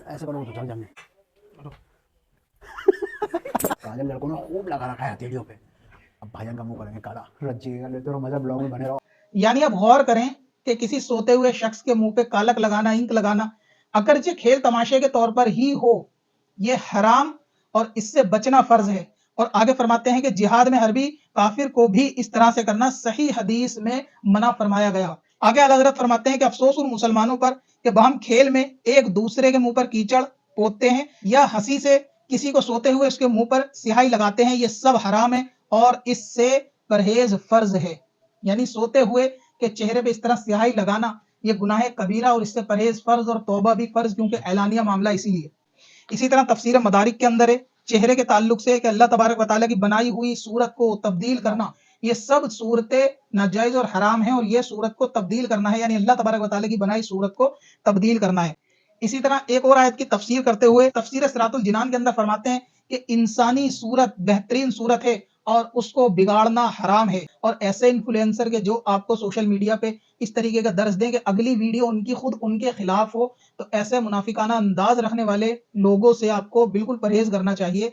ایسے کرو تو چل جانے. کاجل لڑکوں نے خوب لگا رکھا ہے ہتھیلیوں پہ. اب بھائی جان کا منہ کریں گے کالا. رجی لیتے رہو مزہ, بلاگ میں بنے رہو. یعنی اب غور کریں کہ کسی سوتے ہوئے شخص کے منہ پہ کالک لگانا, انک لگانا, اگرچہ کھیل تماشے کے طور پر ہی ہو, یہ حرام اور اس سے بچنا فرض ہے. اور آگے فرماتے ہیں کہ جہاد میں حربی کافر کو بھی اس طرح سے کرنا صحیح حدیث میں منع فرمایا گیا. آگے اعلیٰ حضرت فرماتے ہیں کہ افسوس ان مسلمانوں پر کہ ہم کھیل میں ایک دوسرے کے منہ پر کیچڑ پوتتے ہیں یا ہنسی سے کسی کو سوتے ہوئے اس کے منہ پر سیاہی لگاتے ہیں. یہ سب حرام ہے اور اس سے پرہیز فرض ہے. یعنی سوتے ہوئے کہ چہرے پہ اس طرح سیاہی لگانا یہ گناہ کبیرہ اور اس سے پرہیز فرض اور توبہ بھی فرض, کیونکہ اعلانیہ معاملہ اسی لیے. اسی طرح تفسیر مدارک کے اندر ہے چہرے کے تعلق سے کہ اللہ تبارک و تعالیٰ کی بنائی ہوئی صورت کو تبدیل کرنا, یہ سب صورتیں ناجائز اور حرام ہیں, اور یہ صورت کو تبدیل کرنا ہے یعنی اللہ تبارک و تعالیٰ کی بنائی صورت کو تبدیل کرنا ہے. اسی طرح ایک اور آیت کی تفسیر کرتے ہوئے تفسیر صراط الجنان کے اندر فرماتے ہیں کہ انسانی صورت بہترین صورت ہے اور اس کو بگاڑنا حرام ہے. اور ایسے انفلوئنسر کے جو آپ کو سوشل میڈیا پہ اس طریقے کا درس دیں کہ اگلی ویڈیو ان کی خود ان کے خلاف ہو, تو ایسے منافقانہ انداز رکھنے والے لوگوں سے آپ کو بالکل پرہیز کرنا چاہیے.